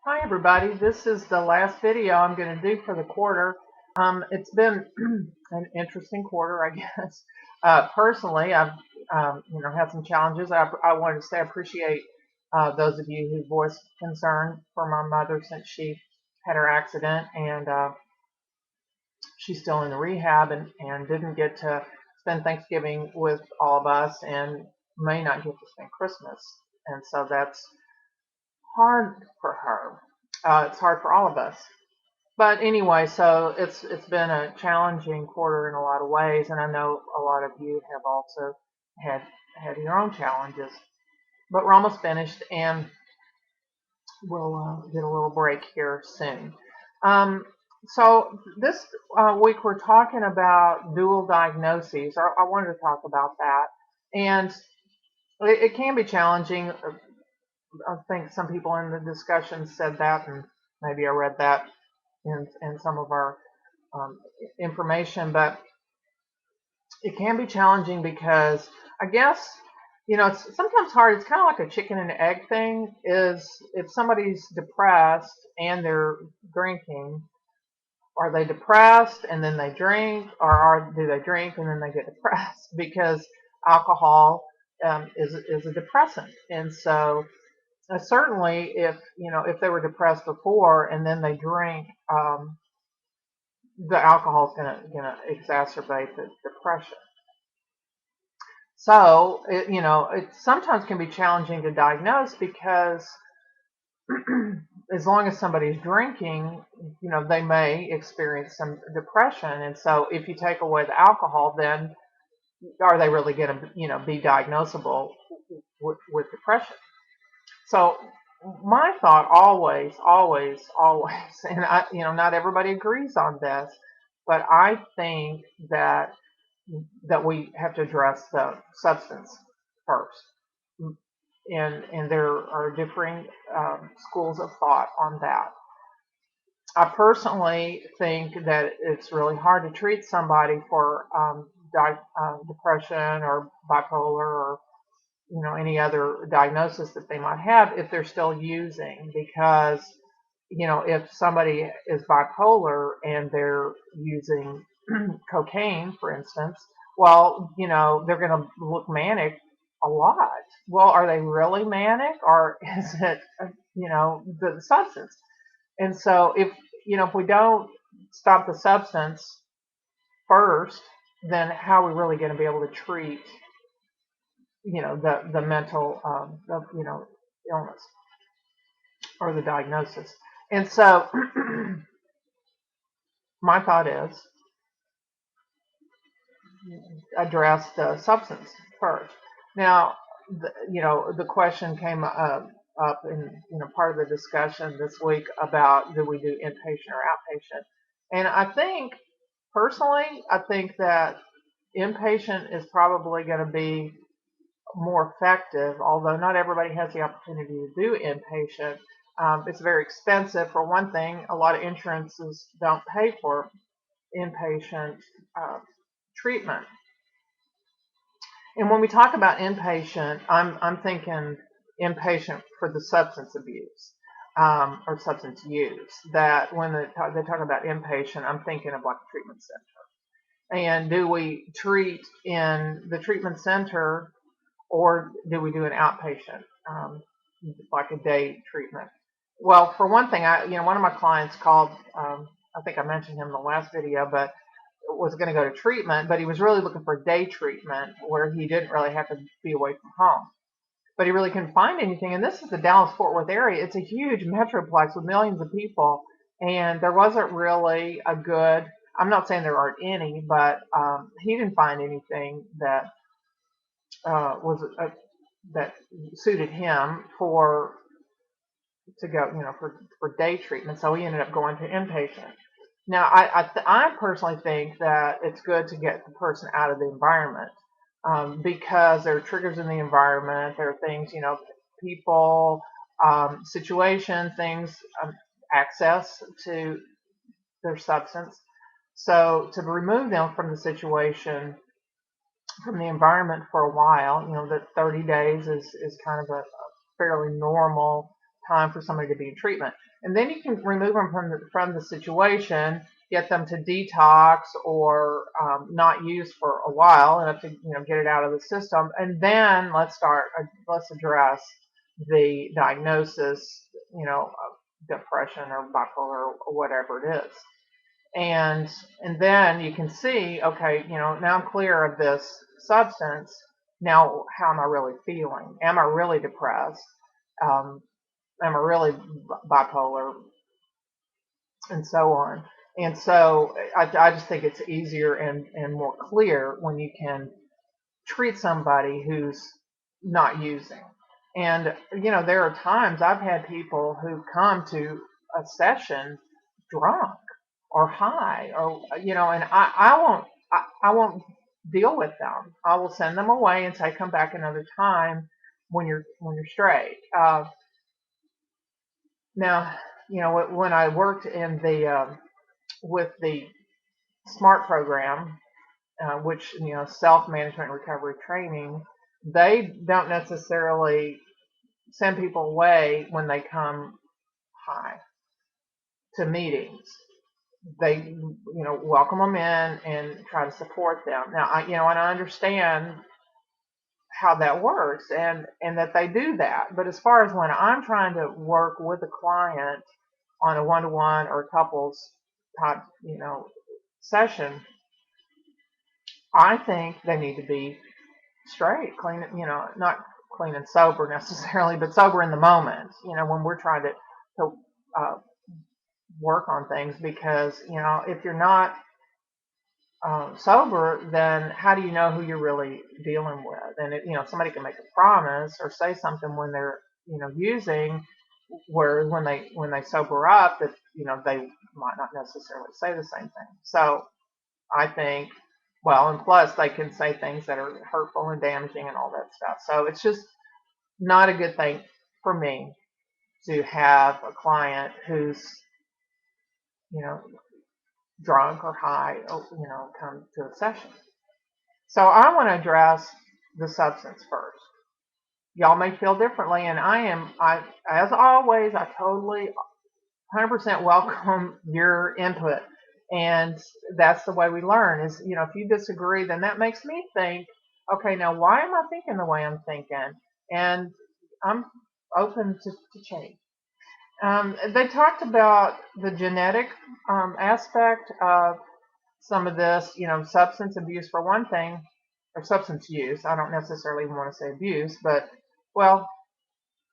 Hi everybody, this is the last video I'm going to do for the quarter. It's been an interesting quarter, I guess. Personally, I've had some challenges. I wanted to say I appreciate those of you who voiced concern for my mother since she had her accident, and she's still in the rehab and didn't get to spend Thanksgiving with all of us and may not get to spend Christmas. And so that's hard for her. It's hard for all of us. But anyway, so it's been a challenging quarter in a lot of ways, and I know a lot of you have also had had your own challenges. But we're almost finished, and we'll get a little break here soon. Um, so this week we're talking about dual diagnoses. I wanted to talk about that, and it can be challenging. I think some people in the discussion said that, and maybe I read that in some of our information, but it can be challenging because I guess it's sometimes hard. It's kind of like a chicken and egg thing. Is if somebody's depressed and they're drinking, are they depressed and then they drink, or do they drink and then they get depressed? Because alcohol is a depressant, and so certainly if they were depressed before and then they drink, the alcohol is gonna exacerbate the depression. So it sometimes can be challenging to diagnose because as long as somebody's drinking, they may experience some depression. And so if you take away the alcohol, then are they really going to be diagnosable with depression? So my thought always, and not everybody agrees on this, but I think that we have to address the substance first. And there are differing schools of thought on that. I personally think that it's really hard to treat somebody for depression or bipolar or any other diagnosis that they might have if they're still using, because if somebody is bipolar and they're using cocaine, for instance, well, they're going to look manic a lot. Well, are they really manic, or is it, the substance? And so if we don't stop the substance first, then how are we really going to be able to treat, the mental, illness or the diagnosis? And so my thought is address the substance first. Now, the question came up in part of the discussion this week about, do we do inpatient or outpatient? And I think that inpatient is probably going to be more effective, although not everybody has the opportunity to do inpatient. It's very expensive, for one thing. A lot of insurances don't pay for inpatient treatment. And when we talk about inpatient, I'm thinking inpatient for the substance abuse or substance use. That when they talk about inpatient, I'm thinking of like a treatment center. And do we treat in the treatment center, or do we do an outpatient, like a day treatment? Well, for one thing, one of my clients called. I think I mentioned him in the last video, but was going to go to treatment, but he was really looking for day treatment where he didn't really have to be away from home. But he really couldn't find anything. And this is the Dallas-Fort Worth area. It's a huge metroplex with millions of people, and there wasn't really a good. I'm not saying there aren't any, but he didn't find anything that that suited him to go, for day treatment. So he ended up going to inpatient. Now, I personally think that it's good to get the person out of the environment, because there are triggers in the environment. There are things, people, situation, things, access to their substance. So to remove them from the situation, from the environment for a while, that 30 days is kind of a fairly normal time for somebody to be in treatment. And then you can remove them from the situation, get them to detox or not use for a while enough to get it out of the system, and then let's address the diagnosis, of depression or bipolar or whatever it is. And then you can see, okay, now I'm clear of this substance. Now, how am I really feeling? Am I really depressed? Um, am I really bipolar? And so on. And so I just think it's easier and more clear when you can treat somebody who's not using. And, there are times I've had people who come to a session drunk or high or, and I won't deal with them. I will send them away and say, come back another time when you're straight. Now, when I worked in the with the SMART program, which self-management recovery training, they don't necessarily send people away when they come high to meetings. They welcome them in and try to support them. Now and I understand how that works and that they do that. But as far as when I'm trying to work with a client on a one-to-one or couples type, session, I think they need to be straight, clean, not clean and sober necessarily, but sober in the moment, when we're trying to uh, work on things, because, if you're not sober, then how do you know who you're really dealing with? And somebody can make a promise or say something when they're, using, whereas when they sober up, that, they might not necessarily say the same thing. So I think, well, and plus they can say things that are hurtful and damaging and all that stuff. So it's just not a good thing for me to have a client who's, drunk or high, or, come to a session. So I want to address the substance first. Y'all may feel differently, and as always, I totally 100% welcome your input. And that's the way we learn is, if you disagree, then that makes me think, okay, now why am I thinking the way I'm thinking? And I'm open to change. They talked about the genetic aspect of some of this, substance abuse for one thing, or substance use. I don't necessarily want to say abuse, but, well,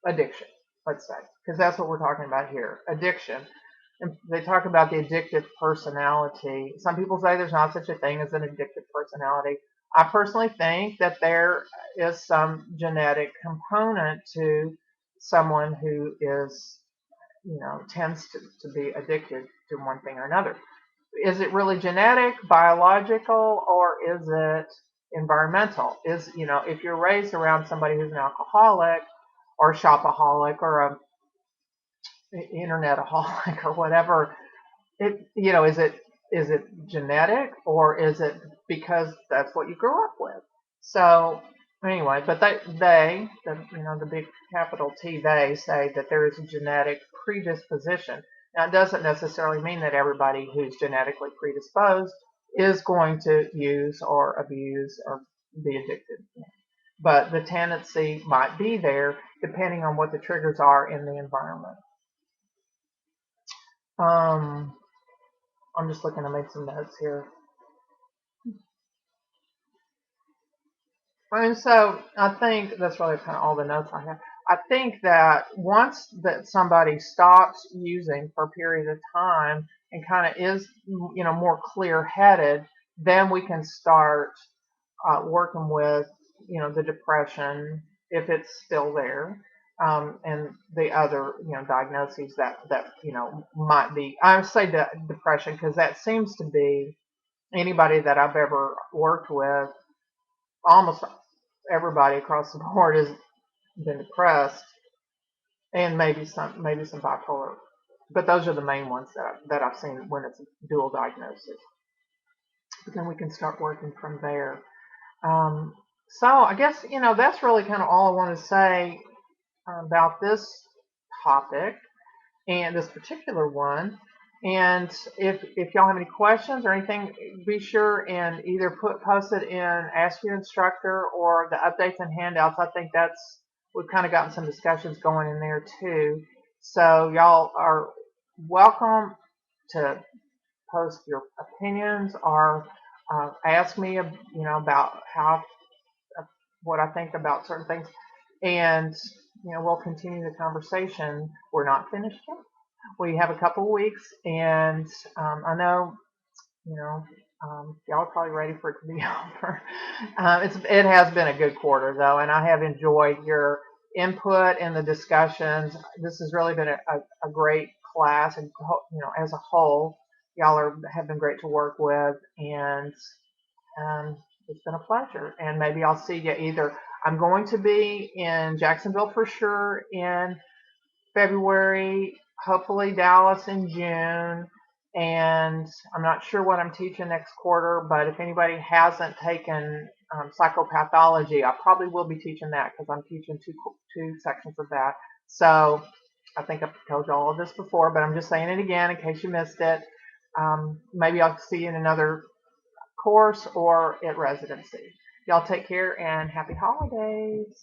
addiction, let's say, because that's what we're talking about here, addiction. And they talk about the addictive personality. Some people say there's not such a thing as an addictive personality. I personally think that there is some genetic component to someone who is, tends to be addicted to one thing or another. Is it really genetic, biological, or is it environmental? If you're raised around somebody who's an alcoholic or a shopaholic or a internetaholic or whatever, is it genetic, or is it because that's what you grew up with? So anyway, but the big capital T, they say that there is a genetic predisposition. Now, it doesn't necessarily mean that everybody who's genetically predisposed is going to use or abuse or be addicted. But the tendency might be there depending on what the triggers are in the environment. I'm just looking to make some notes here. And so I think that's really kind of all the notes I have. I think that once that somebody stops using for a period of time and kind of is, more clear-headed, then we can start working with, the depression if it's still there, and the other, diagnoses that might be. I would say depression because that seems to be anybody that I've ever worked with, almost everybody across the board has been depressed, and maybe some bipolar, but those are the main ones that I've seen when it's a dual diagnosis. But then we can start working from there. So I guess that's really kind of all I want to say about this topic, and this particular one. And if y'all have any questions or anything, be sure and either post it in Ask Your Instructor or the updates and handouts. I think we've kind of gotten some discussions going in there too. So y'all are welcome to post your opinions or ask me, about what I think about certain things, and we'll continue the conversation. We're not finished yet. We have a couple of weeks, and I know y'all are probably ready for it to be over. It has been a good quarter though, and I have enjoyed your input in the discussions. This has really been a great class, and as a whole, y'all have been great to work with, and it's been a pleasure. And maybe I'll see you either. I'm going to be in Jacksonville for sure in February, hopefully Dallas in June, and I'm not sure what I'm teaching next quarter, but if anybody hasn't taken psychopathology, I probably will be teaching that because I'm teaching two sections of that. So I think I've told you all of this before, but I'm just saying it again in case you missed it. Maybe I'll see you in another course or at residency. Y'all take care and happy holidays.